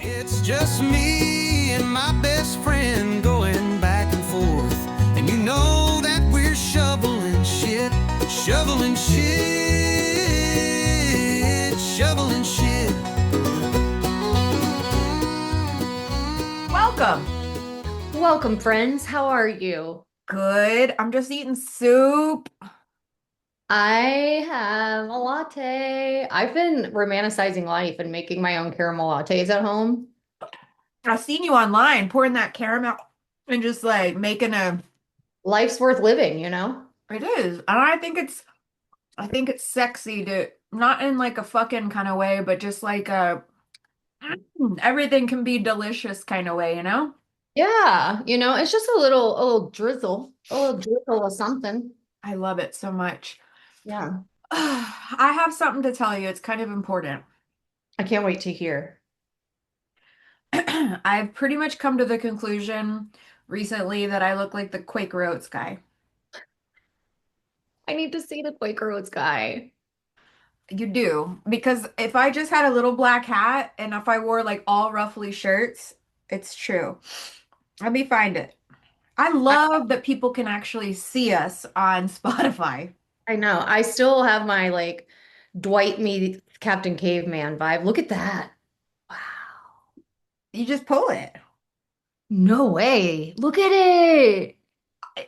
It's just me and my best friend going back and forth. And you know that we're shoveling shit, shoveling shit, shoveling shit. Welcome. Welcome, friends. How are you? Good. I'm just eating soup. I have a latte. I've been romanticizing life and making my own caramel lattes at home. I've seen you online pouring that caramel and just like making a Life's worth living, you know? it is. And I think it's sexy to not in like a fucking kind of way, but just like a everything can be delicious kind of way, you know? Yeah, it's just a little drizzle of something. I love it so much. Yeah. I have something to tell you. It's kind of important. I can't wait to hear. I've pretty much come to the conclusion recently that I look like the Quaker Oats guy. I need to see the Quaker Oats guy. You do, because if I just had a little black hat and if I wore like all ruffly shirts, it's true. Let me find it. I I, love that people can actually see us on Spotify. I know. I still have my Dwight meets Captain Caveman vibe. Look at that. Wow. You just pull it. No way. Look at it.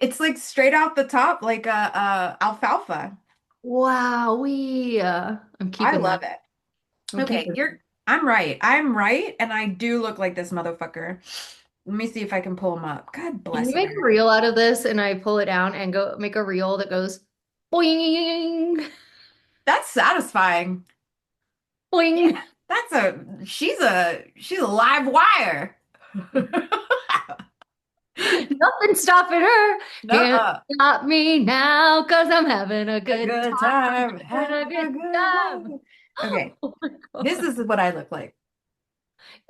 It's like straight off the top, like a alfalfa. Wow, I'm I keeping love that. it. I'm Okay, keeping I'm right. I'm right, and I do look like this motherfucker. Let me see if I can pull him up. God Can bless you make a America. reel out of this and I pull it down and go make a reel that goes boing, That's satisfying. boing. Yeah, she's a live wire. Nothing stopping her. Can't Nuh-uh. stop me now because I'm having a A good good time. time, Having having a a good good time. time. Okay, Oh my this God. is what I look like.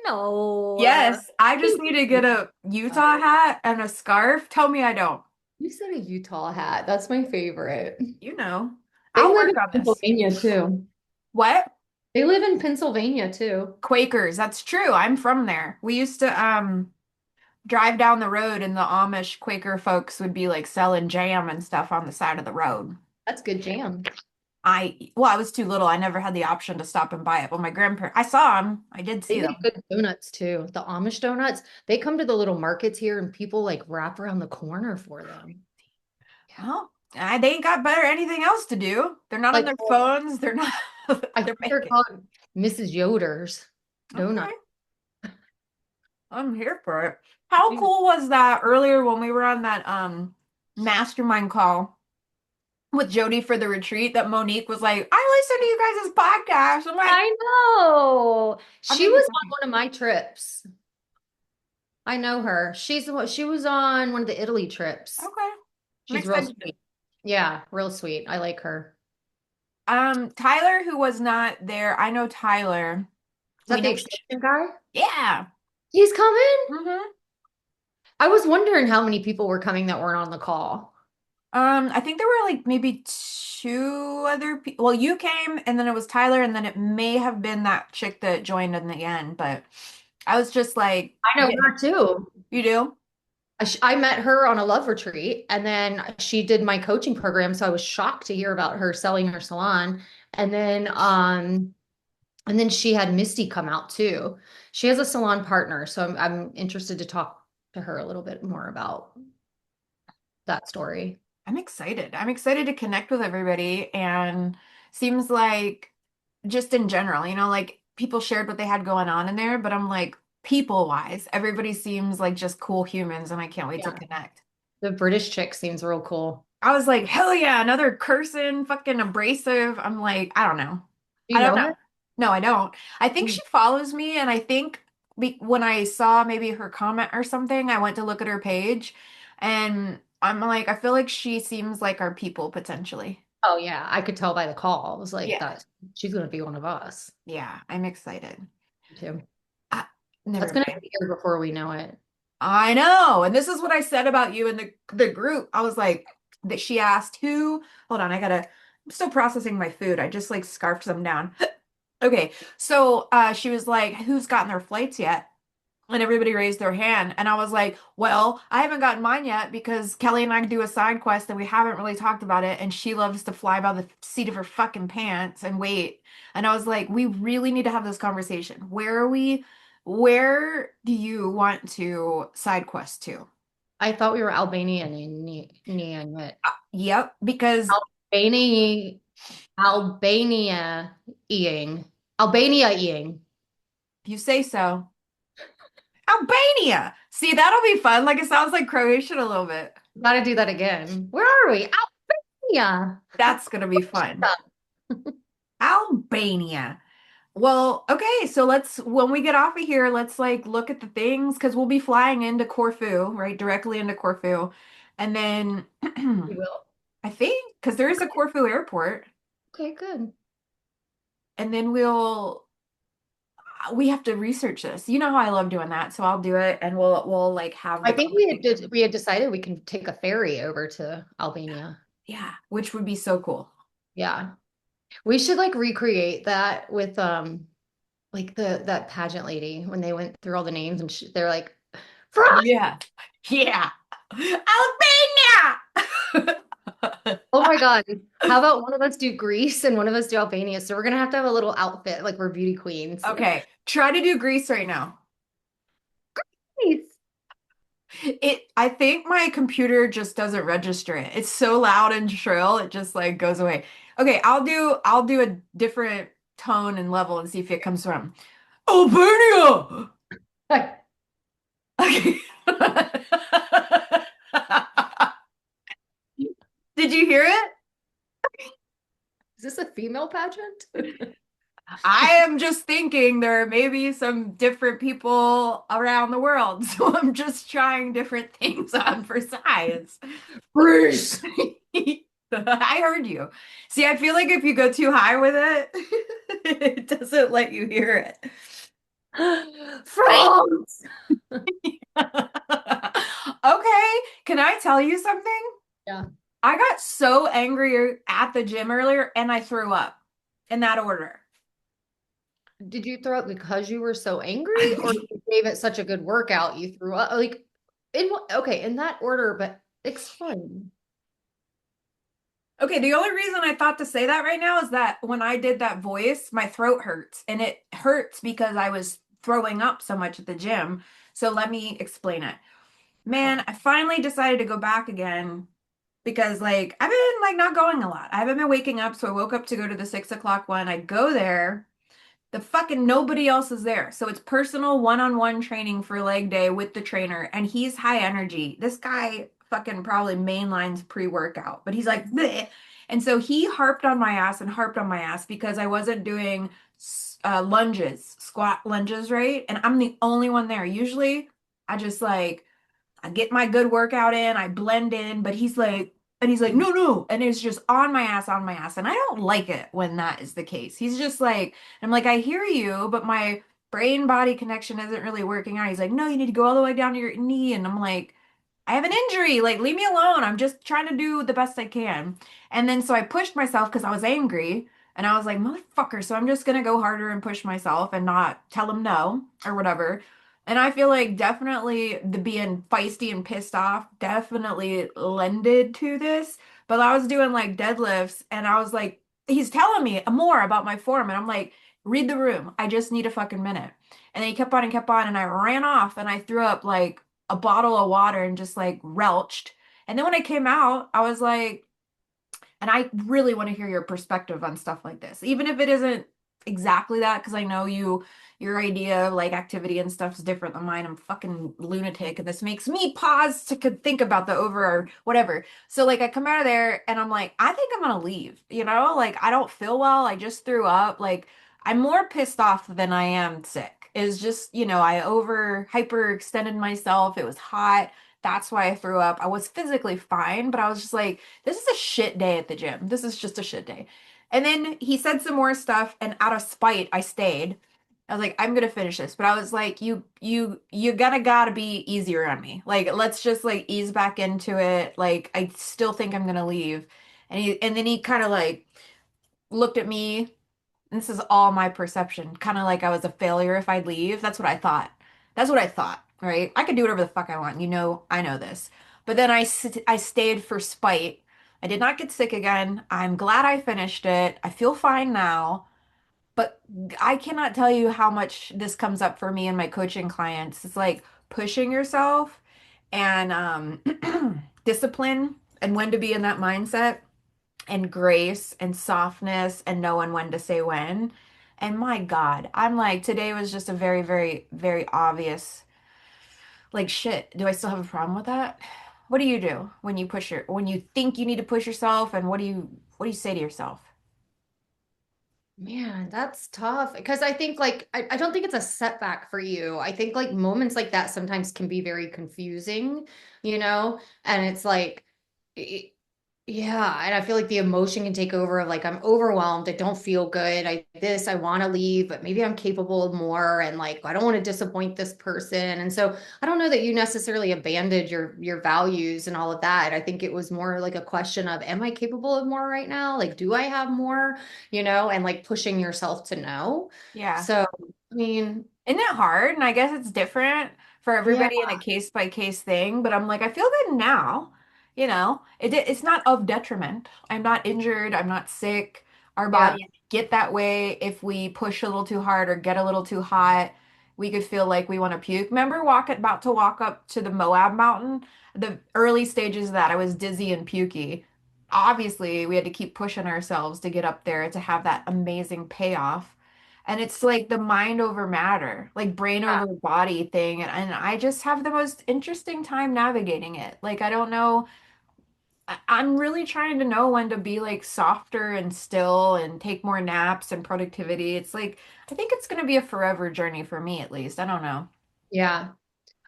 No. Yes, I just You need to get a Utah hat and a scarf. Tell me I don't. you said a Utah hat. That's my favorite. You know, They I'll live work in on this. Pennsylvania too. What? They live in Pennsylvania too. Quakers, that's true. I'm from there. We used to drive down the road and the Amish Quaker folks would be like selling jam and stuff on the side of the road. That's good jam. I was too little. I never had the option to stop and buy it, but my grandparents, I saw them. I did They see make them. good donuts too. The Amish donuts, they come to the little markets here and people wrap around the corner for them. Yeah. Well, they ain't got better anything else to do. They're not on Like, their phones. They're not, I they're think they're making. called Mrs. Yoder's Okay, donut. I'm here for it. How cool was that earlier when we were on that mastermind call with Jody for the retreat that Monique was like, I listen to you guys' podcast. I'm like, I know. I'm She gonna be was on talking. one of my trips. I know her. She was on one of the Italy trips. Okay. I'm She's real excited. sweet. Yeah, real sweet. I like her. Tyler, who was not there, I know Tyler. Is We that know, the extension guy? yeah. He's coming? hmm I was wondering how many people were coming that weren't on the call. I think there were like maybe two other people. Well, you came, and then it was Tyler, and then it may have been that chick that joined in the end. But I was just like, I know yeah, her too. you do? I met her on a love retreat and then she did my coaching program. So I was shocked to hear about her selling her salon. And then she had Misty come out too. She has a salon partner. So I'm interested to talk to her a little bit more about that story. I'm excited. I'm excited to connect with everybody, and seems like just in general, like people shared what they had going on in there, but I'm like, people wise, everybody seems like just cool humans, and I can't wait to Yeah. connect. The British chick seems real cool. I was like, hell yeah, another cursing, fucking abrasive. I'm like, I don't know. Do I you don't know know. her? No, I don't. I think she follows me, and I think when I saw maybe her comment or something, I went to look at her page, and I'm like, I feel like she seems like our people potentially. Oh yeah, I could tell by the call. I was like, Yeah. that she's gonna be one of us Yeah, I'm excited. too. Ah, That's never gonna mind. be here before we know it. I know. And this is what I said about you in the group. I was like, that she asked who, hold on, I'm still processing my food. I just like scarfed some down. Okay, so she was like, "Who's gotten their flights yet?" And everybody raised their hand, and I was like, "Well, I haven't gotten mine yet because Kelly and I do a side quest and we haven't really talked about it, and she loves to fly by the seat of her fucking pants and wait." And I was like, "We really need to have this conversation. Where are we? Where do you want to side quest to?" I thought we were Albanian it. Yep, because Albania, Albania eating. Albania eating. you say so. Albania. See, that'll be fun. Like it sounds like Croatian a little bit. Gotta do that again. Where are we? Albania. That's gonna be fun. Albania. Well, okay, so let's when we get off of here, let's like look at the things because we'll be flying into Corfu, right? Directly into Corfu. And then We will. I think because there is a Corfu airport, Okay, good. and then we have to research this. You know how I love doing that, so I'll do it and we'll like have I the think we had decided we can take a ferry over to Albania. yeah, which would be so cool. Yeah. We should like recreate that with like that pageant lady when they went through all the names and they're like France. Yeah. Yeah. Albania. Oh my God. How about one of us do Greece and one of us do Albania? So we're gonna have to have a little outfit like we're beauty queens. Okay, try to do Greece right now. Greece. I think my computer just doesn't register it. It's so loud and shrill, it just like goes away. Okay, I'll do a different tone and level and see if it comes from Albania. Like, Okay. Did you hear it? is this a female pageant? I am just thinking there may be some different people around the world, so I'm just trying different things on for size. Greece. I heard you. See, I feel like if you go too high with it, it doesn't let you hear it. France. Okay, can I tell you something? Yeah. I got so angry at the gym earlier and I threw up in that order. Did you throw up because you were so angry, or you gave it such a good workout you threw up? Like okay, in that order, but explain. Okay, the only reason I thought to say that right now is that when I did that voice, my throat hurts and it hurts because I was throwing up so much at the gym. So let me explain it. Man, I finally decided to go back again because like I've been like not going a lot. I haven't been waking up, so I woke up to go to the 6 o'clock one. I go there, the fucking nobody else is there. So it's personal one-on-one training for leg day with the trainer, and he's high energy. This guy fucking probably mainlines pre-workout, but he's like, bleh. And so he harped on my ass and harped on my ass because I wasn't doing lunges, squat lunges, right? And I'm the only one there. Usually I just like I get my good workout in, I blend in, but he's like, no, no. And it's just on my ass, on my ass. And I don't like it when that is the case. He's just like, I'm like, I hear you, but my brain body connection isn't really working out. He's like, no, you need to go all the way down to your knee. And I'm like, I have an injury. Like, leave me alone. I'm just trying to do the best I can. And then so I pushed myself because I was angry. And I was like, motherfucker. So I'm just going to go harder and push myself and not tell him no or whatever. And I feel like definitely the being feisty and pissed off definitely lended to this. But I was doing like deadlifts and I was like, he's telling me more about my form. And I'm like, read the room. I just need a fucking minute. And then he kept on and kept on. And I ran off and I threw up like a bottle of water and just like relched. And then when I came out, I was like, and I really want to hear your perspective on stuff like this, even if it isn't exactly that, because I know your idea of like activity and stuff is different than mine. I'm fucking lunatic, and this makes me pause to think about the over or whatever. So like I come out of there and I'm like, I think I'm gonna leave, like I don't feel well. I just threw up. Like I'm more pissed off than I am sick. Is just, I over hyper extended myself. It was hot. That's why I threw up. I was physically fine, but I was just like, this is a shit day at the gym. This is just a shit day. And then he said some more stuff, and out of spite, I stayed. I was like, I'm gonna finish this. But I was like, you gotta be easier on me. Like, let's just like ease back into it. Like, I still think I'm gonna leave. And then he kind of like looked at me And this is all my perception, kind of like I was a failure if I'd leave. That's what I thought. That's what I thought, right? I could do whatever the fuck I want. You know, I know this. But then I stayed for spite. I did not get sick again. I'm glad I finished it. I feel fine now. But I cannot tell you how much this comes up for me and my coaching clients. It's like pushing yourself and discipline and when to be in that mindset and grace and softness and knowing when to say when. And my God, I'm like, today was just a very, very, very obvious, like, shit, do I still have a problem with that? What do you do when when you think you need to push yourself and what do you say to yourself? Man, that's tough because I think like I don't think it's a setback for you. I think like moments like that sometimes can be very confusing, you know? And it's like it, yeah, and I feel like the emotion can take over of like I'm overwhelmed, I don't feel good. I want to leave, but maybe I'm capable of more and like I don't want to disappoint this person. And so I don't know that you necessarily abandoned your values and all of that. I think it was more like a question of am I capable of more right now? Like do I have more? And like pushing yourself to know. Yeah. So, I mean, Isn't it hard? And I guess it's different for yeah, everybody in a case by case thing, but I'm like, I feel good now. It's not of detriment. I'm not injured. I'm not sick. Our yeah, bodies get that way if we push a little too hard or get a little too hot. We could feel like we want to puke. Remember about to walk up to the Moab mountain? The early stages of that, I was dizzy and pukey. Obviously, we had to keep pushing ourselves to get up there to have that amazing payoff. And it's like the mind over matter, like brain yeah. over body thing. And I just have the most interesting time navigating it. Like, I don't know. I'm really trying to know when to be like softer and still and take more naps and productivity. It's like, I think it's going to be a forever journey for me, at least. I don't know. Yeah.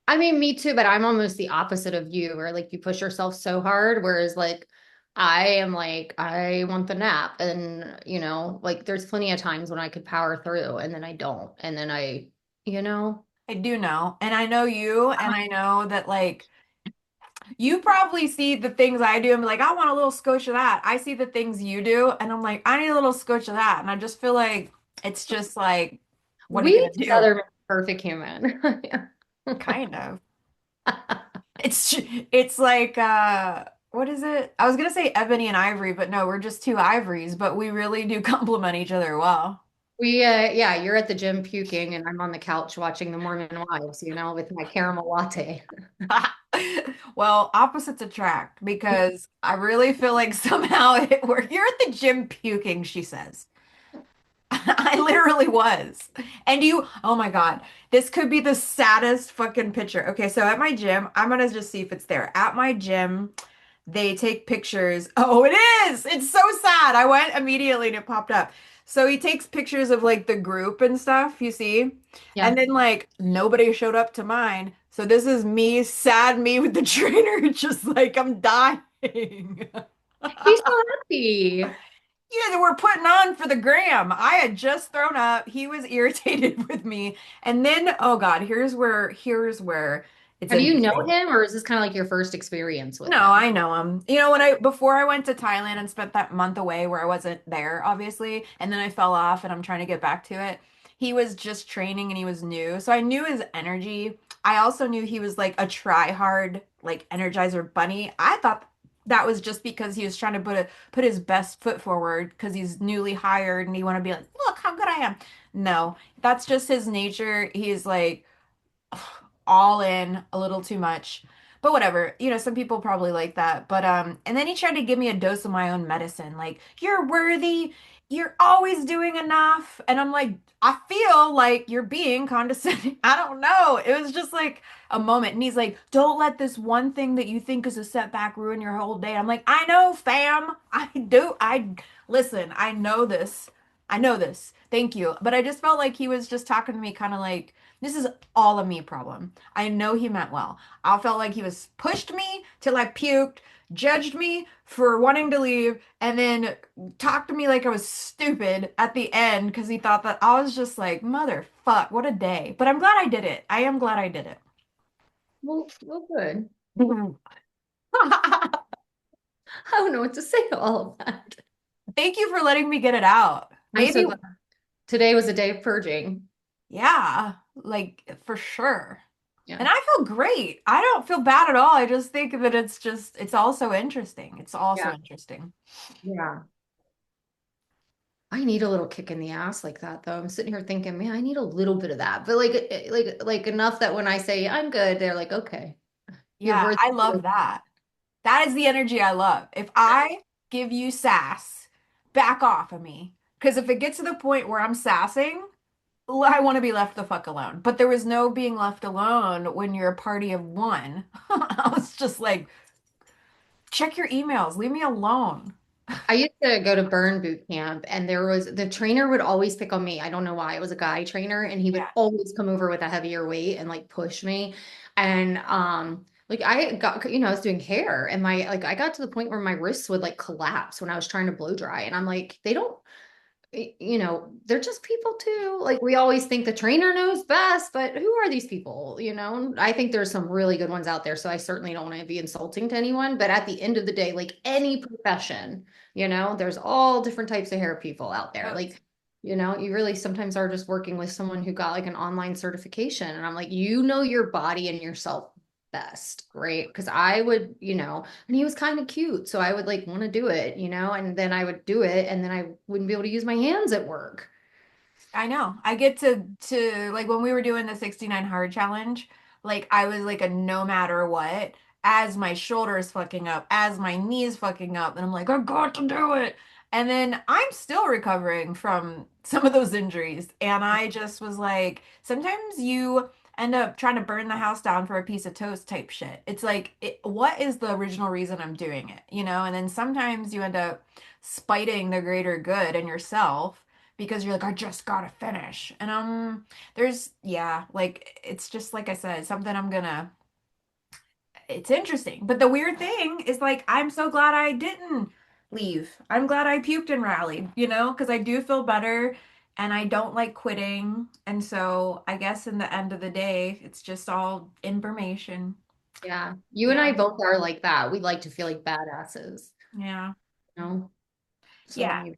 I mean, me too, but I'm almost the opposite of you, where like you push yourself so hard, whereas like I am like, I want the nap. And, like there's plenty of times when I could power through and then I don't. And then you know, I do know. And I know you, and I know that like you probably see the things I do and be like, I want a little scotch of that. I see the things you do, and I'm like, I need a little scotch of that. And I just feel like it's just like, what are you we gonna do? together make a perfect human. Yeah. Kind of. It's like what is it? I was gonna say ebony and ivory, but no, we're just two ivories, but we really do complement each other well. Yeah, you're at the gym puking and I'm on the couch watching The Mormon Wives, with my caramel latte. Well, opposites attract because I really feel like somehow it worked. You're at the gym puking, she says. I literally was. And oh my God, this could be the saddest fucking picture. Okay, so at my gym, I'm gonna just see if it's there. At my gym, they take pictures. Oh, it is. It's so sad. I went immediately and it popped up. So he takes pictures of like the group and stuff, you see? And Yeah. then like nobody showed up to mine. So this is me, sad me with the trainer, just like I'm dying. He's so happy. Yeah, that we're putting on for the gram. I had just thrown up. He was irritated with me. And then, oh God, here's where it's Have you know interesting. him or is this kind of like your first experience with No, him? I know him. Before I went to Thailand and spent that month away where I wasn't there, obviously, and then I fell off and I'm trying to get back to it. He was just training and he was new. So I knew his energy. I also knew he was like a try hard, like Energizer bunny. I thought that was just because he was trying to put his best foot forward because he's newly hired and he want to be like, look how good I am. No, that's just his nature. He's like all in a little too much. But whatever, some people probably like that. But and then he tried to give me a dose of my own medicine. Like, you're worthy, you're always doing enough. And I'm like, I feel like you're being condescending. I don't know. It was just like a moment. And he's like, don't let this one thing that you think is a setback ruin your whole day. I'm like, I know, fam. I do. I listen, I know this. I know this. Thank you. But I just felt like he was just talking to me kind of like this is all a me problem. I know he meant well. I felt like he was pushed me till I puked, judged me for wanting to leave, and then talked to me like I was stupid at the end because he thought that I was just like, motherfuck, what a day. But I'm glad I did it. I am glad I did it. Well, good. I don't know what to say to all of that. Thank you for letting me get it out. I'm Maybe so glad. Today was a day of purging. Yeah, like for sure. Yeah. And I feel great. I don't feel bad at all. I just think that it's also interesting. It's also Yeah. interesting. Yeah. I need a little kick in the ass like that though. I'm sitting here thinking, man, I need a little bit of that. But like enough that when I say I'm good, they're like, okay, you're Yeah, worth I love that. That is the energy I love. If I give you sass, back off of me. Because if it gets to the point where I'm sassing, I want to be left the fuck alone. But there was no being left alone when you're a party of one. I was just like, check your emails, leave me alone. I used to go to burn boot camp and there was the trainer would always pick on me. I don't know why. It was a guy trainer and he would Yeah. always come over with a heavier weight and like push me. And like I got I was doing hair and my like I got to the point where my wrists would like collapse when I was trying to blow dry. And I'm like, they don't they're just people too. Like we always think the trainer knows best, but who are these people? I think there's some really good ones out there. So I certainly don't want to be insulting to anyone. But at the end of the day, like any profession, there's all different types of hair people out there. Totes. Like, you really sometimes are just working with someone who got like an online certification. And I'm like, you know your body and yourself best, right? Because I would, and he was kind of cute. So I would like want to do it, and then I would do it and then I wouldn't be able to use my hands at work. I know. I get to like when we were doing the 69 hard challenge, like I was like a no matter what, as my shoulders fucking up, as my knees fucking up, and I'm like, I got to do it. And then I'm still recovering from some of those injuries. And I just was like, sometimes you end up trying to burn the house down for a piece of toast type shit. It's like, what is the original reason I'm doing it? And then sometimes you end up spiting the greater good in yourself because you're like, I just gotta finish. And yeah, like it's just like I said, something it's interesting. But the weird thing is like, I'm so glad I didn't leave. I'm glad I puked and rallied, because I do feel better and I don't like quitting. And so I guess in the end of the day, it's just all information. Yeah. You and Yeah. I both are like that. We like to feel like badasses, Yeah. you know? So Yeah. maybe.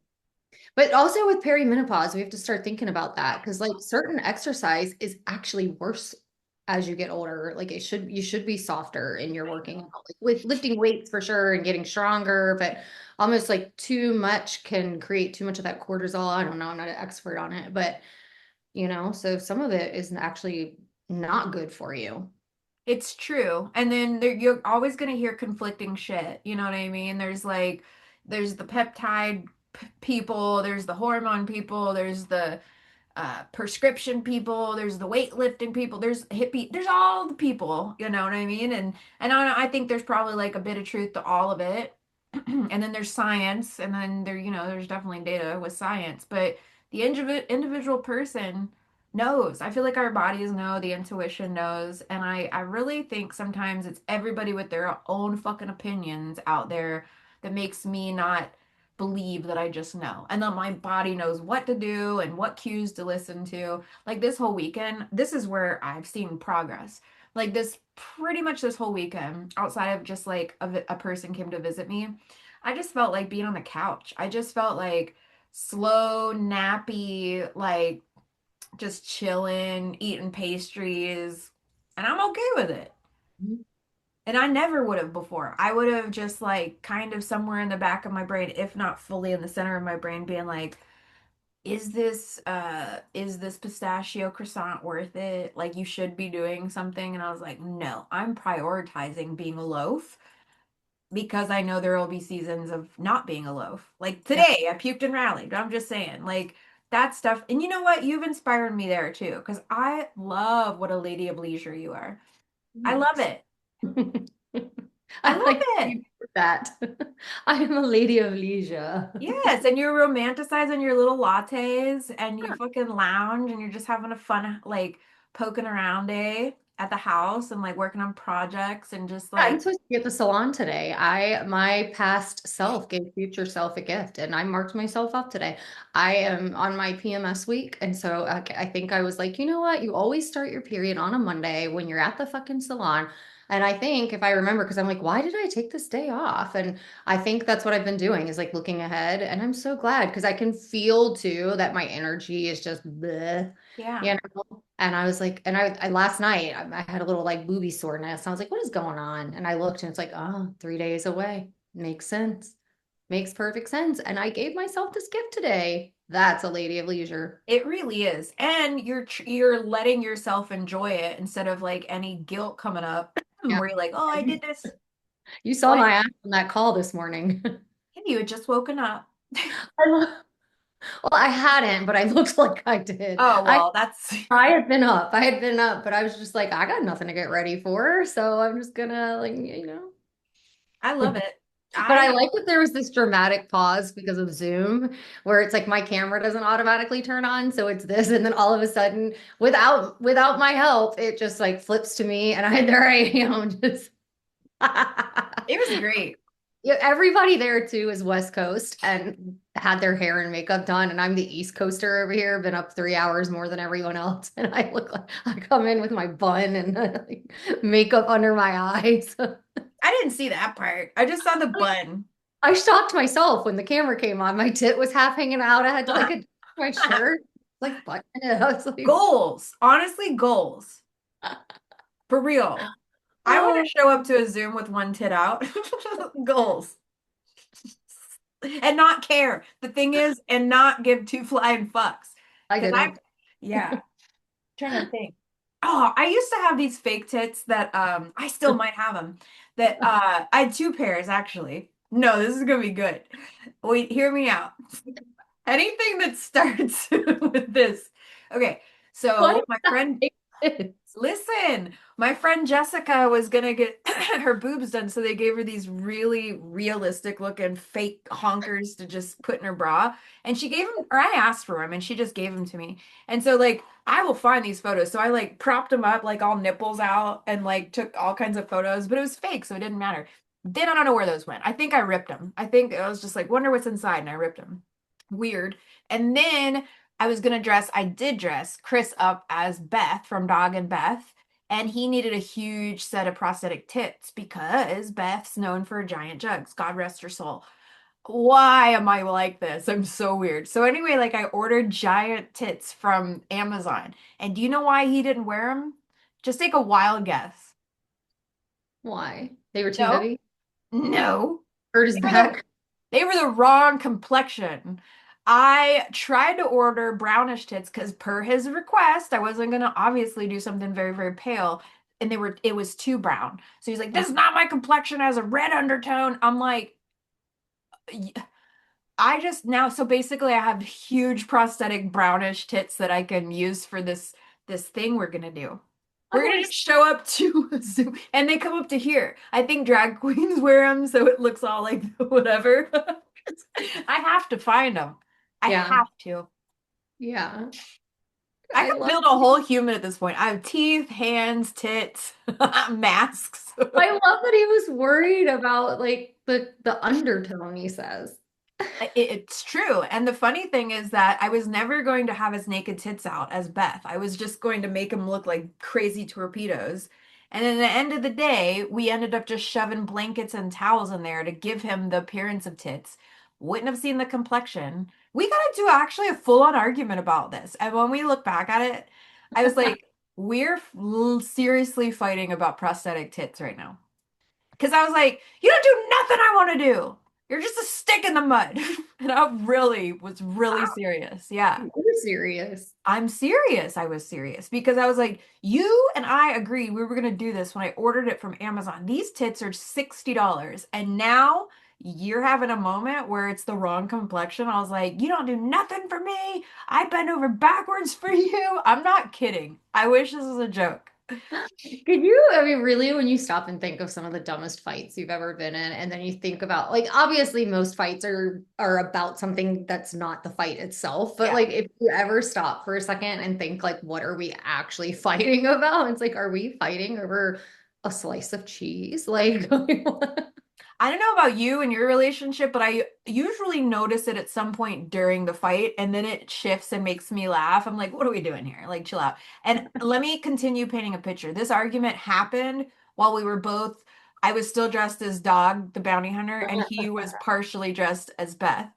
But also with perimenopause, we have to start thinking about that because like certain exercise is actually worse as you get older. Like you should be softer in your working out, like with lifting weights for sure and getting stronger, but almost like too much can create too much of that cortisol. I don't know, I'm not an expert on it, but so some of it is actually not good for you. It's true. And then you're always going to hear conflicting shit. You know what I mean? There's the peptide people, there's the hormone people, there's the prescription people, there's the weightlifting people, there's hippie, there's all the people, you know what I mean? And I think there's probably like a bit of truth to all of it. And then there's science, and then there's definitely data with science, but the individual person knows. I feel like our bodies know, the intuition knows, and I really think sometimes it's everybody with their own fucking opinions out there that makes me not believe that I just know, and that my body knows what to do and what cues to listen to. Like this whole weekend, this is where I've seen progress. Like this, pretty much this whole weekend, outside of just like a person came to visit me, I just felt like being on the couch. I just felt like slow, nappy, like just chilling, eating pastries, and I'm okay with it. Mhm. And I never would have before. I would have just like kind of somewhere in the back of my brain, if not fully in the center of my brain, being like, is this pistachio croissant worth it? Like you should be doing something. And I was like, no, I'm prioritizing being a loaf because I know there will be seasons of not being a loaf. Like Yeah. today, I puked and rallied. But I'm just saying, like that stuff. And you know what? You've inspired me there too, because I love what a lady of leisure you are. I love Thanks. it. I I love like it. you put that. I am a lady of leisure. Yes, and you're romanticizing your little lattes and you fucking lounge and you're just having a fun like poking around day at the house and like working on projects and just I'm like supposed to be at the salon today. My past self gave future self a gift, and I marked myself up today. I am on my PMS week, and so I think I was like, you know what? You always start your period on a Monday when you're at the fucking salon. And I think if I remember, because I'm like, why did I take this day off? And I think that's what I've been doing is like looking ahead. And I'm so glad because I can feel too that my energy is just bleh, Yeah. you know? And I was like, and I last night I had a little like booby soreness. I was like, what is going on? And I looked and it's like, oh, 3 days away. Makes sense. Makes perfect sense. And I gave myself this gift today. That's a lady of leisure. It really is. And you're letting yourself enjoy it instead of like any guilt coming up Yeah. where you're like, oh, I You, did this. you saw What? my ass on that call this morning. You had just woken up. Well, I hadn't, but I looked like I did. Oh, well, that's I had been up. I had been up, but I was just like, I got nothing to get ready for, so I'm just gonna like, you know. I love it. But I I like that there was this dramatic pause because of Zoom, where it's like my camera doesn't automatically turn on, so it's this, and then all of a sudden, without my help, it just like flips to me, and there I am, just. it was great. Yeah, everybody there too is West Coast and had their hair and makeup done, and I'm the East Coaster over here, been up 3 hours more than everyone else, and I look like I come in with my bun and like, makeup under my eyes. I didn't see that part. I just saw the bun. I shocked myself when the camera came on. My tit was half hanging out. I had to like adjust my shirt, like button it. I was like, Goals. Honestly, goals. For real. I want oh, to show up to a Zoom with one tit out. Goals. And not care. The thing is, and not give two flying fucks. I Because didn't. yeah, trying to think. Oh, I used to have these fake tits that I still might have them. That I had two pairs actually. No, this is gonna be good. Wait, hear me out. Anything that starts with this. Okay, so What? my friend, listen, my friend Jessica was gonna get her boobs done, so they gave her these really realistic looking fake honkers to just put in her bra. And she gave them, or I asked for them, and she just gave them to me. And so, like, I will find these photos. So I like propped them up, like all nipples out, and like took all kinds of photos, but it was fake, so it didn't matter. Then I don't know where those went. I think I ripped them. I think I was just like, wonder what's inside, and I ripped them. Weird. And then I did dress Chris up as Beth from Dog and Beth. And he needed a huge set of prosthetic tits because Beth's known for giant jugs. God rest her soul. Why am I like this? I'm so weird. So anyway, like I ordered giant tits from Amazon. And do you know why he didn't wear them? Just take a wild guess. Why? They were too No, heavy? no. Hurt his They were the back? They were the wrong complexion. I tried to order brownish tits because per his request, I wasn't gonna obviously do something very, very pale. And it was too brown. So he's like, this is not my complexion, it has a red undertone. I'm like, I just now, so basically I have huge prosthetic brownish tits that I can use for this thing we're gonna do. We're gonna just show up to a Zoom and they come up to here. I think drag queens wear them, so it looks all like whatever. I have to find them. I Yeah. have to. Yeah. I I could love build a whole human at this point. I have teeth, hands, tits, masks. I love that he was worried about like the undertone, he says. It's true. And the funny thing is that I was never going to have his naked tits out as Beth. I was just going to make him look like crazy torpedoes. And at the end of the day, we ended up just shoving blankets and towels in there to give him the appearance of tits. Wouldn't have seen the complexion. We got into actually a full-on argument about this. And when we look back at it, I was like, we're seriously fighting about prosthetic tits right now. Because I was like, you don't do nothing I want to do. You're just a stick in the mud. And I really was really serious. Yeah. You're serious. I'm serious. I was serious because I was like, you and I agreed we were going to do this when I ordered it from Amazon. These tits are $60. And now you're having a moment where it's the wrong complexion. I was like, you don't do nothing for me. I bend over backwards for you. I'm not kidding. I wish this was a joke. Could you, I mean, really, when you stop and think of some of the dumbest fights you've ever been in, and then you think about, like, obviously most fights are about something that's not the fight itself, but Yeah. like, if you ever stop for a second and think, like, what are we actually fighting about? It's like, are we fighting over a slice of cheese? Like, I don't know about you and your relationship, but I usually notice it at some point during the fight, and then it shifts and makes me laugh. I'm like, what are we doing here? Like, chill out. And let me continue painting a picture. This argument happened while we were both, I was still dressed as Dog, the bounty hunter, and he was partially dressed as Beth.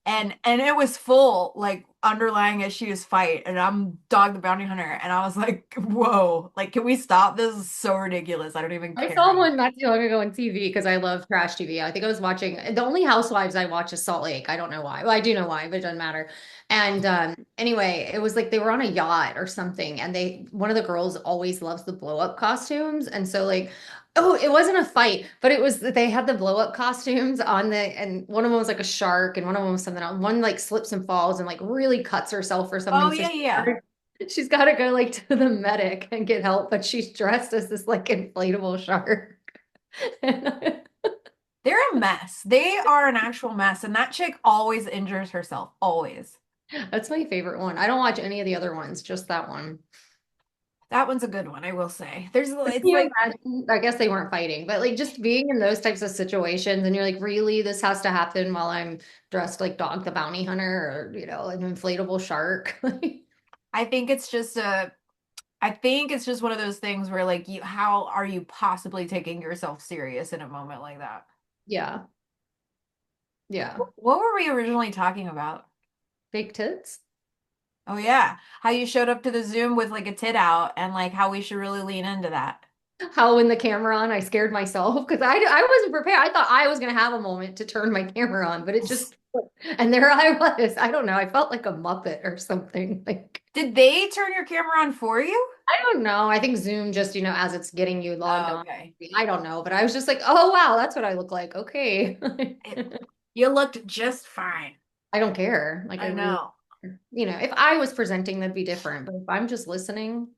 And it was full like underlying issues fight, and I'm Dog the bounty hunter, and I was like, whoa, like can we stop? This is so ridiculous. I don't even I care saw anymore. one not too long ago on TV because I love trash TV. I think I was watching the only Housewives I watch is Salt Lake. I don't know why. Well, I do know why, but it doesn't matter. And anyway, it was like they were on a yacht or something, and they one of the girls always loves the blow up costumes, and so like. Oh, it wasn't a fight, but it was they had the blow up costumes on the and one of them was like a shark and one of them was something else. One like slips and falls and like really cuts herself or Oh something. So yeah, yeah. she's got to go like to the medic and get help, but she's dressed as this like inflatable shark. They're a mess. They are an actual mess, and that chick always injures herself, always. That's my favorite one. I don't watch any of the other ones, just that one. That one's a good one, I will say. There's, But it's can you like, imagine? I guess they weren't fighting, but like just being in those types of situations and you're like, really, this has to happen while I'm dressed like Dog the Bounty Hunter or, an inflatable shark. I think it's just a, I think it's just one of those things where like you, how are you possibly taking yourself serious in a moment like that? Yeah. Yeah. What were we originally talking about? Fake tits. Oh yeah, how you showed up to the Zoom with like a tit out and like how we should really lean into that. How when the camera on, I scared myself because I wasn't prepared. I thought I was gonna have a moment to turn my camera on, but it just and there I was. I don't know. I felt like a Muppet or something. Like Did they turn your camera on for you? I don't know. I think Zoom just, as it's getting you logged Oh, on. okay. I don't know, but I was just like, oh wow, that's what I look like. Okay. It, you looked just fine. I don't care. Like I I really, know. if I was presenting, that'd be different. But if I'm just listening,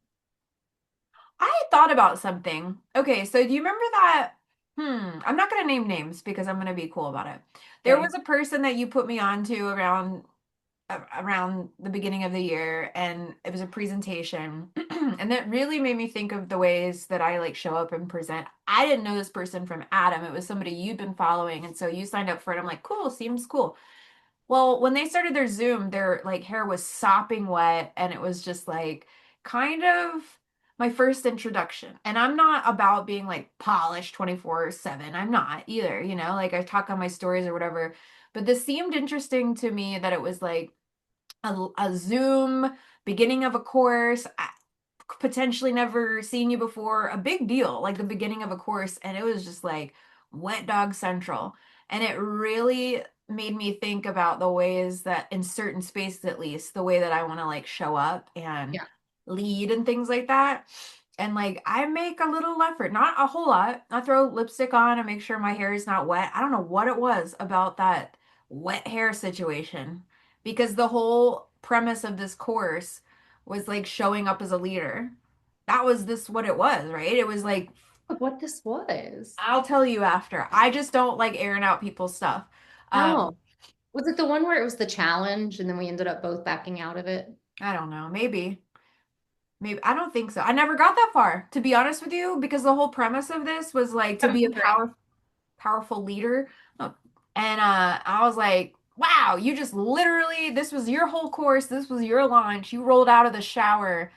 I thought about something. Okay, so do you remember that? I'm not going to name names because I'm going to be cool about it. There okay. was a person that you put me on to around the beginning of the year, and it was a presentation. And that really made me think of the ways that I like show up and present. I didn't know this person from Adam. It was somebody you'd been following, and so you signed up for it. I'm like, cool, seems cool. Well, when they started their Zoom, their like hair was sopping wet, and it was just like kind of my first introduction. And I'm not about being like polished 24/7. I'm not either, like I talk on my stories or whatever. But this seemed interesting to me that it was like a Zoom beginning of a course. Potentially never seen you before, a big deal, like the beginning of a course. And it was just like wet dog central. And it really made me think about the ways that in certain spaces, at least, the way that I want to like show up and Yeah. lead and things like that. And like I make a little effort, not a whole lot. I throw lipstick on and make sure my hair is not wet. I don't know what it was about that wet hair situation because the whole premise of this course was like showing up as a leader. That was this what it was, right? It was like, What this was? I'll tell you after. I just don't like airing out people's stuff. No. Was it the one where it was the challenge and then we ended up both backing out of it? I don't know. Maybe. Maybe. I don't think so. I never got that far, to be honest with you, because the whole premise of this was like to I'm be a wondering. powerful leader. And I was like, wow, you just literally, this was your whole course. This was your launch. You rolled out of the shower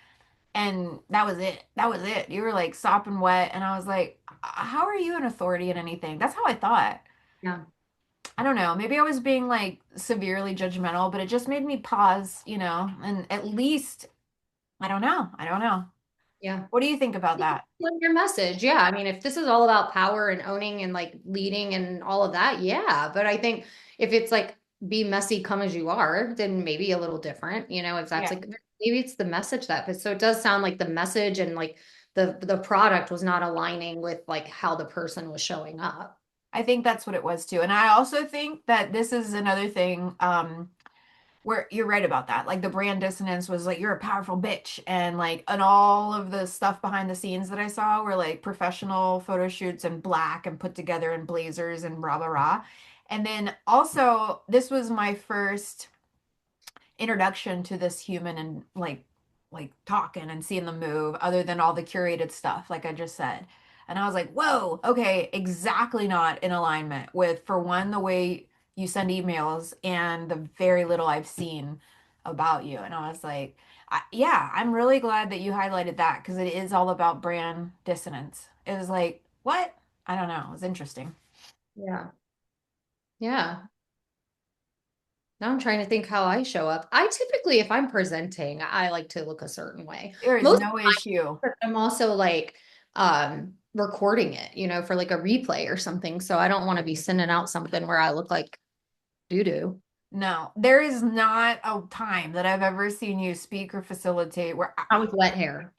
and that was it. That was it. You were like sopping wet. And I was like, how are you an authority in anything? That's how I thought. Yeah. I don't know. Maybe I was being like severely judgmental, but it just made me pause, and at least, I don't know. I don't know. Yeah. What do you think about that? Like your message. Yeah. I mean, if this is all about power and owning and like leading and all of that, yeah. But I think if it's like be messy, come as you are, then maybe a little different, if that's Yeah. like maybe it's the message that but so it does sound like the message and like the product was not aligning with like how the person was showing up. I think that's what it was too. And I also think that this is another thing, where you're right about that. Like the brand dissonance was like, you're a powerful bitch. And all of the stuff behind the scenes that I saw were like professional photo shoots and black and put together in blazers and rah, rah, rah. And then also, this was my first introduction to this human and like talking and seeing them move other than all the curated stuff like I just said. And I was like, whoa, okay, exactly not in alignment with, for one, the way you send emails and the very little I've seen about you. And I was like, Yeah, I'm really glad that you highlighted that because it is all about brand dissonance. It was like, what? I don't know. It was interesting. Yeah. Yeah. Now I'm trying to think how I show up. I typically, if I'm presenting, I like to look a certain way. There is Most no issue. I'm also like recording it, for like a replay or something. So I don't want to be sending out something where I look like doo doo. No, there is not a time that I've ever seen you speak or facilitate where Not with wet hair.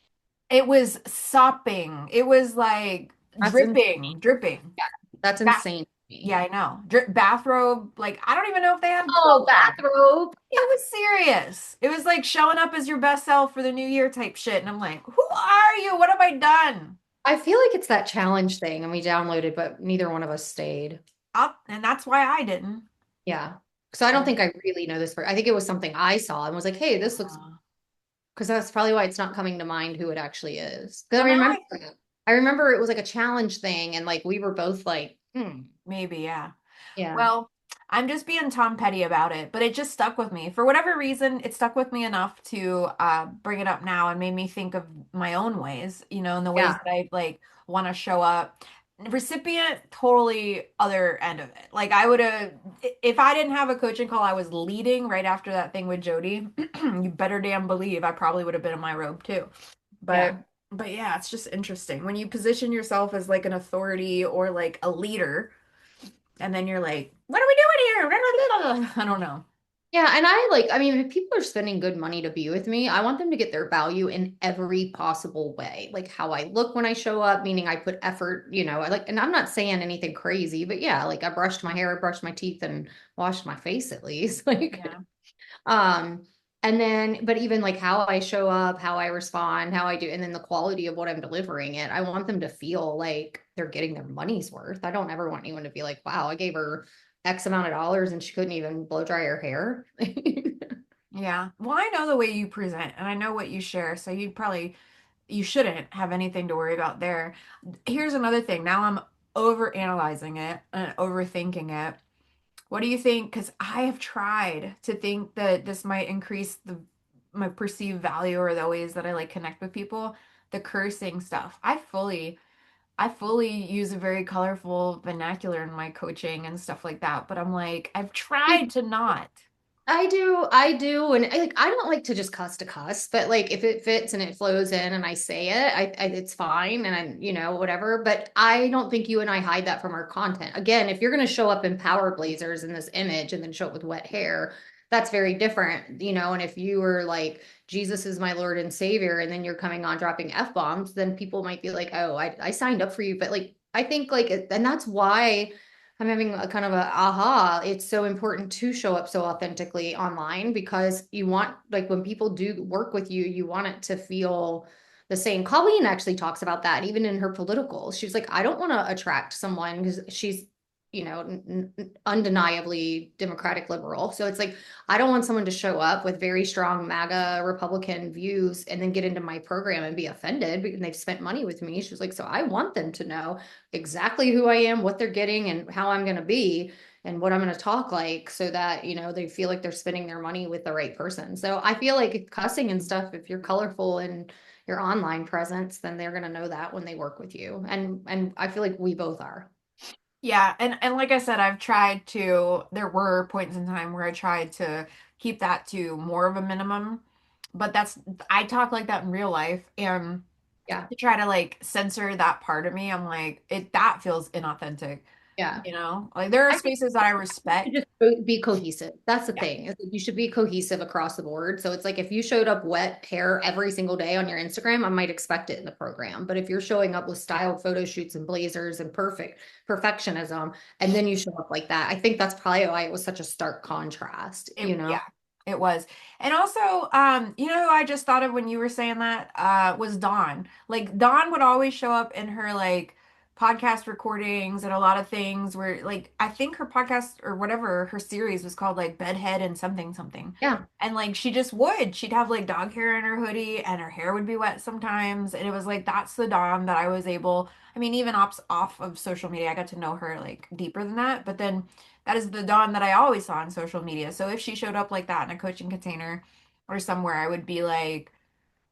it was sopping. It was like That's dripping, insane. dripping. Yeah, that's Ba insane to yeah, me. I know. Bathrobe, like I don't even know if they had Oh, clothes on. bathrobe. It was serious. It was like showing up as your best self for the new year type shit. And I'm like, who are you? What have I done? I feel like it's that challenge thing, and we downloaded, but neither one of us stayed. Up, and that's why I didn't. Yeah. So I don't think I really know this. I think it was something I saw and was like, hey, this looks, Uh, because that's probably why it's not coming to mind who it actually is. Because well, now I I remember it was like a challenge thing, and like we were both like, maybe, yeah. yeah, Well, I'm just being Tom Petty about it, but it just stuck with me. For whatever reason, it stuck with me enough to bring it up now and made me think of my own ways, and the ways yeah. that I like want to show up. Recipient, totally other end of it. Like I would have, if I didn't have a coaching call, I was leading right after that thing with Jody. You better damn believe I probably would have been in my robe too. But Yeah. but yeah, it's just interesting when you position yourself as like an authority or like a leader and then you're like, what are we doing here? I don't know. Yeah, and I mean, if people are spending good money to be with me, I want them to get their value in every possible way. Like how I look when I show up, meaning I put effort, I like, and I'm not saying anything crazy, but yeah, like I brushed my hair, I brushed my teeth, and washed my face at least. Like, Yeah. um, and then, but even like how I show up, how I respond, how I do, and then the quality of what I'm delivering it, I want them to feel like they're getting their money's worth. I don't ever want anyone to be like, wow, I gave her X amount of dollars and she couldn't even blow dry her hair. Yeah. Well, I know the way you present and I know what you share, so you shouldn't have anything to worry about there. Here's another thing. Now I'm over analyzing it and overthinking it. What do you think? Because I have tried to think that this might increase my perceived value or the ways that I like connect with people. The cursing stuff. I fully use a very colorful vernacular in my coaching and stuff like that, but I'm like, I've tried to not. I do, and I don't like to just cuss to cuss, but like if it fits and it flows in and I say it, it's fine, and whatever. But I don't think you and I hide that from our content. Again, if you're going to show up in power blazers in this image and then show up with wet hair, that's very different, And if you were like Jesus is my Lord and Savior, and then you're coming on dropping F bombs, then people might be like, oh, I signed up for you, but like I think like, and that's why. I'm having a kind of a aha. It's so important to show up so authentically online because you want, like, when people do work with you, you want it to feel the same. Colleen actually talks about that even in her political. She's like, I don't want to attract someone because she's, undeniably Democratic liberal. So it's like, I don't want someone to show up with very strong MAGA Republican views and then get into my program and be offended because they've spent money with me. She's like, so I want them to know exactly who I am, what they're getting, and how I'm going to be, and what I'm going to talk like, so that, they feel like they're spending their money with the right person. So I feel like cussing and stuff, if you're colorful in your online presence, then they're going to know that when they work with you. And I feel like we both are. Yeah, and like I said, there were points in time where I tried to keep that to more of a minimum, but I talk like that in real life, and Yeah. to try to like censor that part of me, I'm like, that feels inauthentic, Yeah. Like there are I think spaces that I you respect. just be cohesive. That's the Yeah. thing. Is that you should be cohesive across the board. So it's like if you showed up wet hair every single day on your Instagram, I might expect it in the program. But if you're showing up with styled photo shoots and blazers and perfectionism, and then you show up like that, I think that's probably why it was such a stark contrast, Yeah, it was. And also, who I just thought of when you were saying that, was Dawn. Like Dawn would always show up in her like podcast recordings and a lot of things where like I think her podcast or whatever her series was called like Bedhead and something something. Yeah. And like she'd have like dog hair in her hoodie and her hair would be wet sometimes. And it was like that's the Dawn that I was able, I mean, even off of social media, I got to know her like deeper than that. But then that is the Dawn that I always saw on social media. So if she showed up like that in a coaching container, or somewhere, I would be like,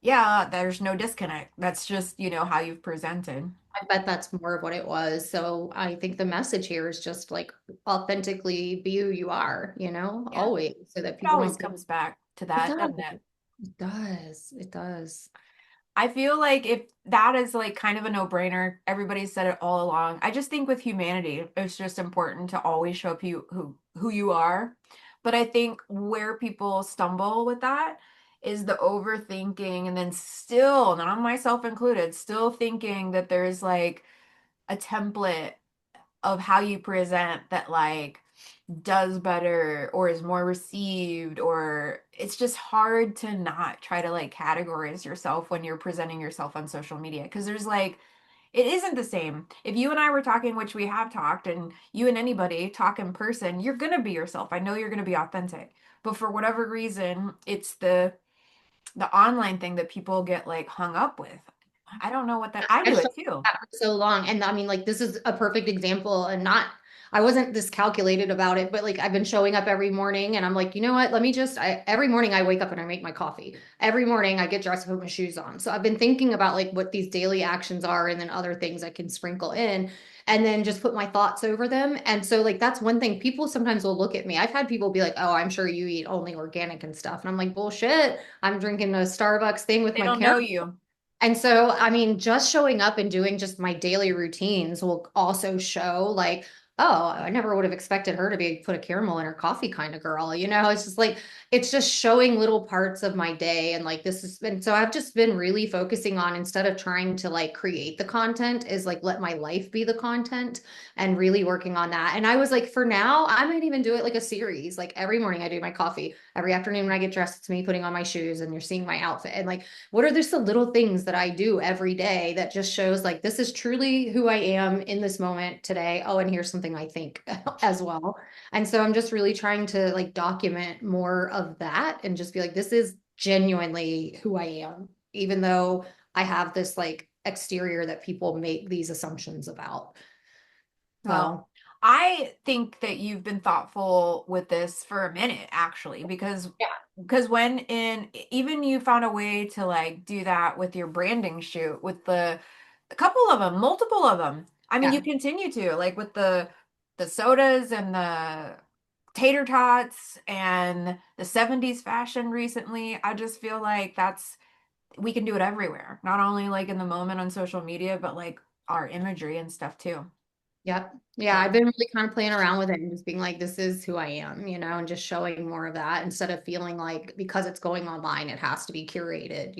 yeah, there's no disconnect. That's just, how you've presented. I bet that's more of what it was. So I think the message here is just like authentically be who you are, Yeah. always, so that It people always don't think comes back to it that, does. doesn't it? It does. It does. I feel like if that is like kind of a no-brainer, everybody said it all along. I just think with humanity, it's just important to always show up who you are. But I think where people stumble with that is the overthinking and then still, not myself included, still thinking that there's like a template of how you present that like does better or is more received, or it's just hard to not try to like categorize yourself when you're presenting yourself on social media because there's like it isn't the same. If you and I were talking, which we have talked, and you and anybody talk in person, you're going to be yourself. I know you're going to be authentic. But for whatever reason, it's the online thing that people get like hung up with. I don't know what that I I've do shown it too. that for so long. And I mean, like, this is a perfect example and not, I wasn't this calculated about it, but like, I've been showing up every morning and I'm like, you know what? Let me just, every morning I wake up and I make my coffee. Every morning I get dressed and put my shoes on. So I've been thinking about like what these daily actions are and then other things I can sprinkle in and then just put my thoughts over them. And so, like, that's one thing people sometimes will look at me. I've had people be like, oh, I'm sure you eat only organic and stuff. And I'm like, bullshit. I'm drinking a Starbucks thing with They my don't caramel. know you. And so, I mean, just showing up and doing just my daily routines will also show like, oh, I never would have expected her to be put a caramel in her coffee kind of girl. It's just like, it's just showing little parts of my day. And like, and so I've just been really focusing on instead of trying to like create the content, is like, let my life be the content and really working on that. And I was like, for now, I might even do it like a series. Like every morning I do my coffee. Every afternoon when I get dressed, it's me putting on my shoes and you're seeing my outfit. And like, what are just the little things that I do every day that just shows like this is truly who I am in this moment today. Oh, and here's something I think as well. And so I'm just really trying to like document more of that and just be like, this is genuinely who I am, even though I have this like exterior that people make these assumptions about. Well, So I think that you've been thoughtful with this for a minute, actually, yeah, because when in even you found a way to like do that with your branding shoot with a couple of them, multiple of them. I mean, you yeah. continue to like with the sodas and the tater tots and the 70s fashion recently. I just feel like that's we can do it everywhere, not only like in the moment on social media, but like our imagery and stuff too. Yep. Yeah, So I've been really kind of playing around with it and just being like, this is who I am, and just showing more of that instead of feeling like because it's going online, it has to be curated.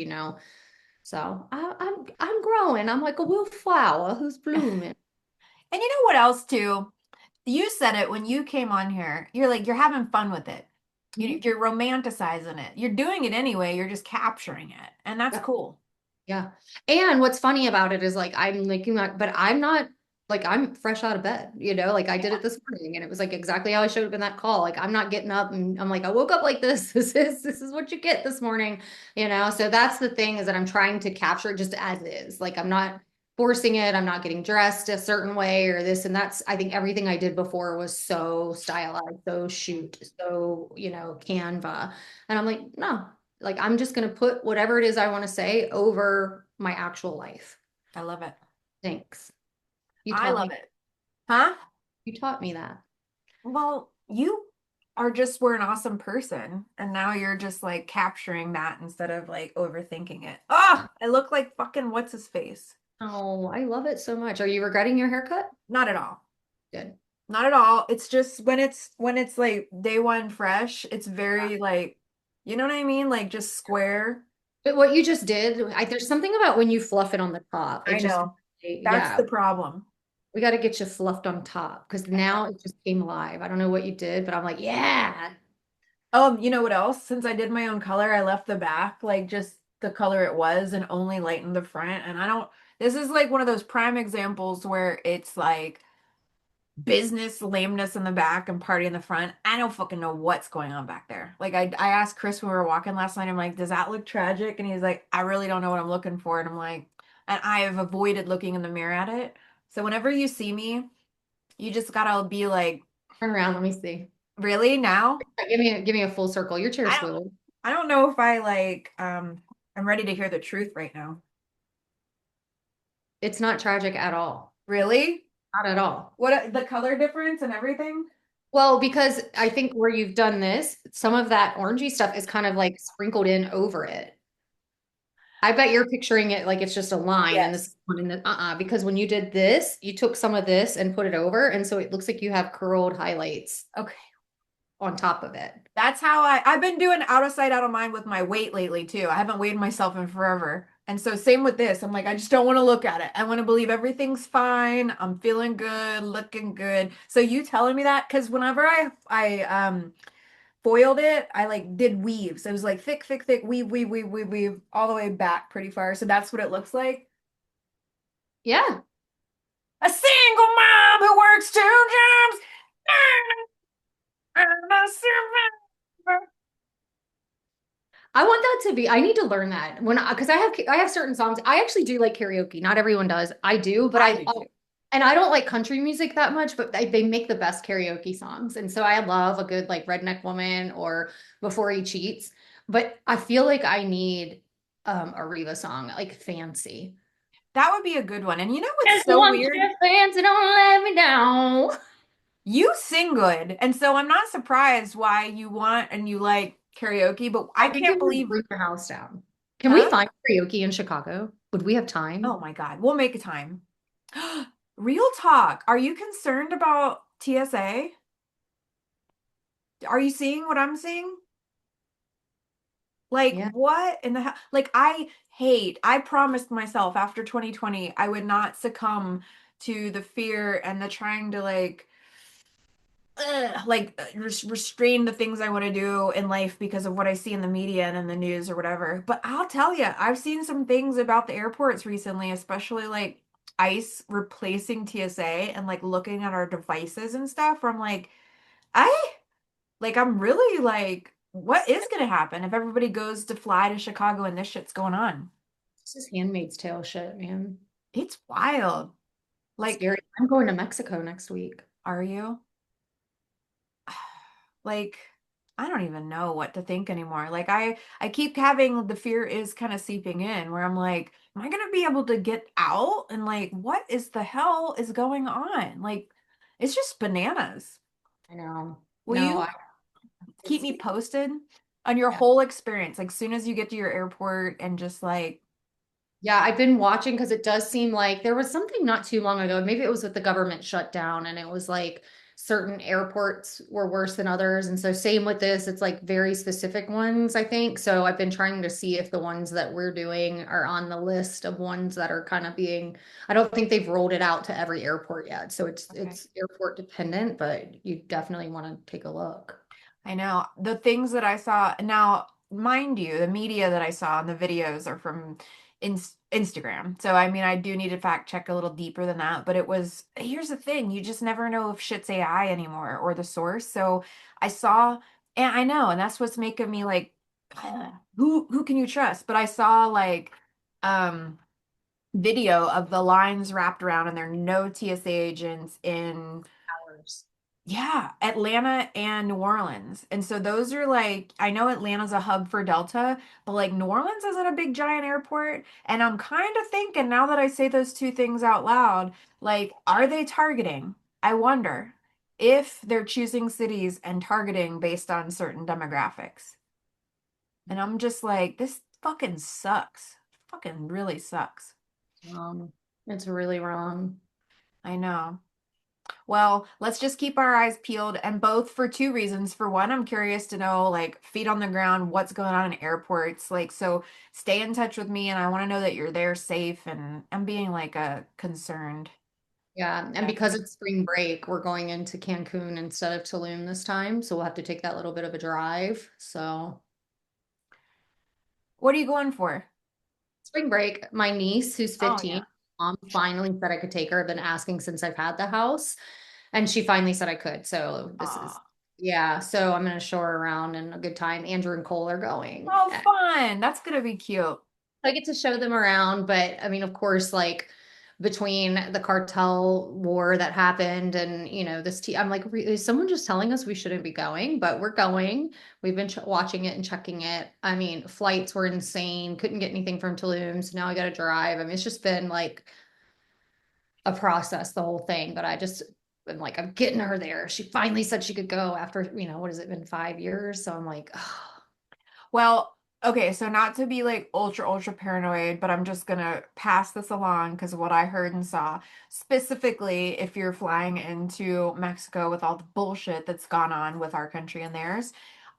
So I'm growing. I'm like a wildflower who's blooming. and you know what else too? You said it when you came on here. You're like, you're having fun with it. Mhm. You're romanticizing it. You're doing it anyway. You're just capturing it. And that's Yeah. cool. Yeah. And what's funny about it is like I'm making that, but I'm not like I'm fresh out of bed, like I did it this morning and it was like exactly how I showed up in that call. Like I'm not getting up and I'm like, I woke up like this. This is what you get this morning. So that's the thing, is that I'm trying to capture it just as is. Like I'm not forcing it. I'm not getting dressed a certain way or this and that's, I think everything I did before was so stylized, so shoot, so Canva. And I'm like, no, like I'm just going to put whatever it is I want to say over my actual life. I love it. Thanks. You I taught love me. it. Huh? You taught me that. Well, you are just were an awesome person. And now you're just like capturing that instead of like overthinking it. Oh, I look like fucking what's his face. Oh, I love it so much. Are you regretting your haircut? Not at all. Good. Not at all. It's just when it's like day one fresh, it's very like, you know what I mean? Like just square. But what you just did, there's something about when you fluff it on the top. It I just, know. That's yeah, the problem. we got to get you fluffed on top because I now know. it just came alive. I don't know what you did, but I'm like, yeah. You know what else? Since I did my own color, I left the back like just the color it was and only lightened the front. And I don't, this is like one of those prime examples where it's like business lameness in the back and party in the front. I don't fucking know what's going on back there. Like I asked Chris when we were walking last night, I'm like, does that look tragic? And he's like, I really don't know what I'm looking for. And I'm like, and I have avoided looking in the mirror at it. So whenever you see me, you just gotta be like, Turn around. Let me see. really now? Give me a full circle. Your chair I don't swivel. I don't know if I like I'm ready to hear the truth right now. It's not tragic at all. Really? Not at all. What the color difference and everything? Well, because I think where you've done this, some of that orangey stuff is kind of like sprinkled in over it. I bet you're picturing it like it's just a line and Yes. this one and the because when you did this, you took some of this and put it over, and so it looks like you have curled highlights Okay. on top of it. That's how I've been doing out of sight, out of mind with my weight lately too. I haven't weighed myself in forever. And so same with this. I'm like, I just don't want to look at it. I want to believe everything's fine. I'm feeling good, looking good. So you telling me that? Because whenever I foiled it, I like did weaves. It was like thick, thick, thick, weave, weave, weave, weave, weave, all the way back pretty far. So that's what it looks like. Yeah. A single mom who works two jobs. I'm a survivor. I want that to be, I need to learn that when, because I have certain songs. I actually do like karaoke. Not everyone does. I do, but I do too. and I don't like country music that much, but they make the best karaoke songs. And so I love a good like Redneck Woman or Before He Cheats. But I feel like I need a Reva song, like Fancy. That would be a good one. And you know what's Just so want weird? your fancy, don't let me down. You sing good. And so I'm not surprised why you want and you like karaoke, but I I think can't it would believe, bring your house down. Can we huh? find karaoke in Chicago? Would we have time? Oh my God. We'll make a time. Real talk. Are you concerned about TSA? Are you seeing what I'm seeing? Like, Yeah. what in the hell? Like, I promised myself after 2020, I would not succumb to the fear and the trying to restrain the things I want to do in life because of what I see in the media and in the news or whatever. But I'll tell you, I've seen some things about the airports recently, especially like ICE replacing TSA and like looking at our devices and stuff where I'm like, I I'm really like, what is going to happen if everybody goes to fly to Chicago and this shit's going on? This is Handmaid's Tale shit, man. It's wild. Like, Scary. I'm going to Mexico next week. are you? Like, I don't even know what to think anymore. Like I keep having the fear is kind of seeping in where I'm like, am I gonna be able to get out? And like, what is the hell is going on? Like, it's just bananas. I know. Will No, you keep it's me posted on your yeah. whole experience? Like, soon as you get to your airport and just like, Yeah, I've been watching because it does seem like there was something not too long ago. Maybe it was with the government shutdown, and it was like certain airports were worse than others. And so same with this, it's like very specific ones, I think. So I've been trying to see if the ones that we're doing are on the list of ones that are kind of being, I don't think they've rolled it out to every airport yet. So okay. it's airport dependent, but you definitely want to take a look. I know the things that I saw now, mind you, the media that I saw and the videos are from Instagram. So I mean, I do need to fact check a little deeper than that, but it was here's the thing, you just never know if shit's AI anymore or the source. So I saw and I know, and that's what's making me like who can you trust? But I saw like um video of the lines wrapped around and there are no TSA agents in Hours. yeah, Atlanta and New Orleans. And so those are like, I know Atlanta's a hub for Delta, but like New Orleans isn't a big giant airport. And I'm kind of thinking now that I say those two things out loud, like, are they targeting? I wonder if they're choosing cities and targeting based on certain demographics. And I'm just like, this fucking sucks. Fucking really sucks. It's really wrong. I know. Well, let's just keep our eyes peeled and both for two reasons. For one, I'm curious to know like feet on the ground, what's going on in airports. Like, so stay in touch with me and I want to know that you're there safe and I'm being like a concerned. Yeah, and because it's spring break, we're going into Cancun instead of Tulum this time, so we'll have to take that little bit of a drive. So, What are you going for? spring break, my niece who's Oh 15, yeah. mom finally said I could take her. I've been asking since I've had the house, and she finally said I could. So, this is Oh, yeah, so I'm gonna show her around and a good time. Andrew and Cole are going. oh fun. That's gonna be cute. I get to show them around, but I mean, of course, like between the cartel war that happened and, I'm like, is someone just telling us we shouldn't be going? But we're going. We've been watching it and checking it. I mean, flights were insane. Couldn't get anything from Tulum. So now I got to drive. I mean, it's just been like a process, the whole thing. But I just been like, I'm getting her there. She finally said she could go after, what has it been, 5 years? So I'm like, oh. Well, okay, so not to be like ultra paranoid, but I'm just gonna pass this along because of what I heard and saw. Specifically, if you're flying into Mexico with all the bullshit that's gone on with our country and theirs,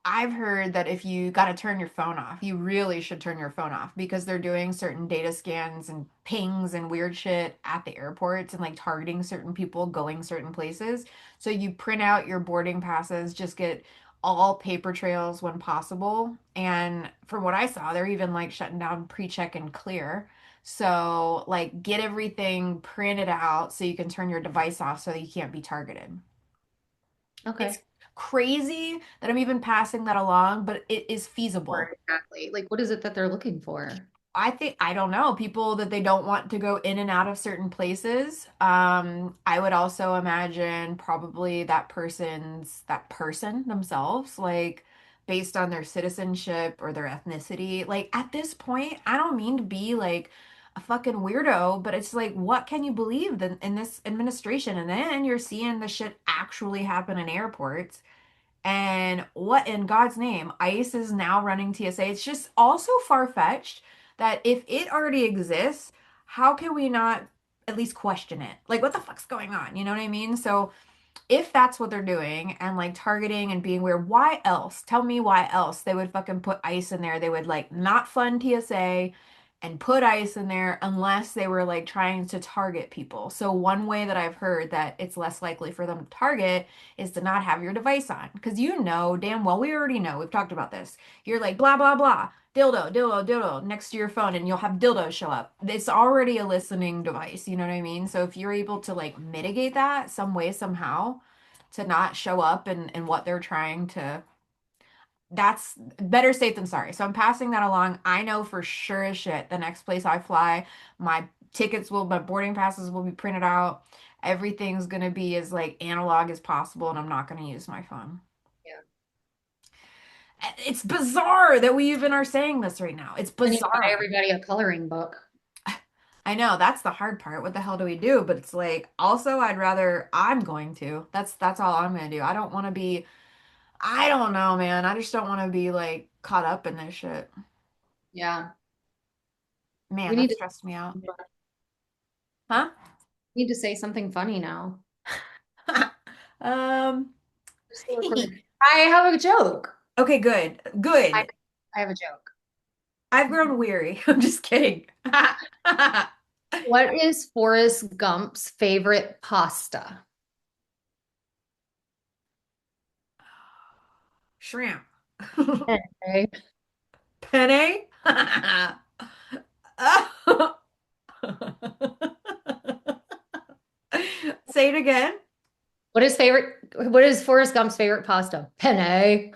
I've heard that if you got to turn your phone off, you really should turn your phone off because they're doing certain data scans and pings and weird shit at the airports and like targeting certain people going certain places. So you print out your boarding passes, just get all paper trails when possible. And from what I saw, they're even like shutting down pre-check and clear. So like get everything printed out so you can turn your device off so that you can't be targeted. Okay. It's crazy that I'm even passing that along, but it is feasible. Exactly. Like, what is it that they're looking for? I think, I don't know, people that they don't want to go in and out of certain places. I would also imagine probably that person themselves, like based on their citizenship or their ethnicity. Like at this point, I don't mean to be like a fucking weirdo, but it's like, what can you believe in this administration? And then you're seeing the shit actually happen in airports. And what in God's name? ICE is now running TSA. It's just also far-fetched that if it already exists, how can we not at least question it? Like, what the fuck's going on? You know what I mean? So if that's what they're doing and like targeting and being weird, why else? Tell me why else they would fucking put ICE in there. They would like not fund TSA and put ICE in there unless they were like trying to target people. So one way that I've heard that it's less likely for them to target is to not have your device on. Because damn well, we already know, we've talked about this. You're like blah blah blah, dildo next to your phone and you'll have dildo show up. It's already a listening device, you know what I mean? So if you're able to like mitigate that some way, somehow, to not show up and what they're trying to, that's better safe than sorry. So I'm passing that along. I know for sure as shit the next place I fly, my boarding passes will be printed out. Everything's gonna be as like analog as possible, and I'm not gonna use my phone. It's bizarre that we even are saying this right now. It's I need to buy bizarre. everybody a coloring book. I know that's the hard part. What the hell do we do? But it's like also I'm going to. That's all I'm gonna do. I don't want to be I don't know, man. I just don't want to be like caught up in this shit. Yeah. Man, We that need to stressed me out. Huh? need to say something funny now. Um, I have a joke. okay, good. Good. I have a joke. I've grown weary. I'm just kidding. What is Forrest Gump's favorite pasta? Shrimp. Okay. Penne? Say it again. What is Forrest Gump's favorite pasta? Penne.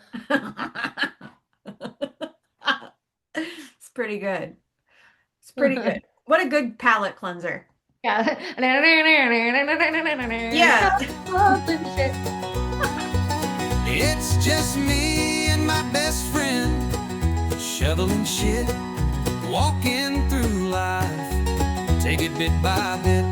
It's pretty good. It's pretty good. What a good palate cleanser. Yeah. Yeah. It's just me and my best friend, shoveling shit, walking through life, take it bit by bit.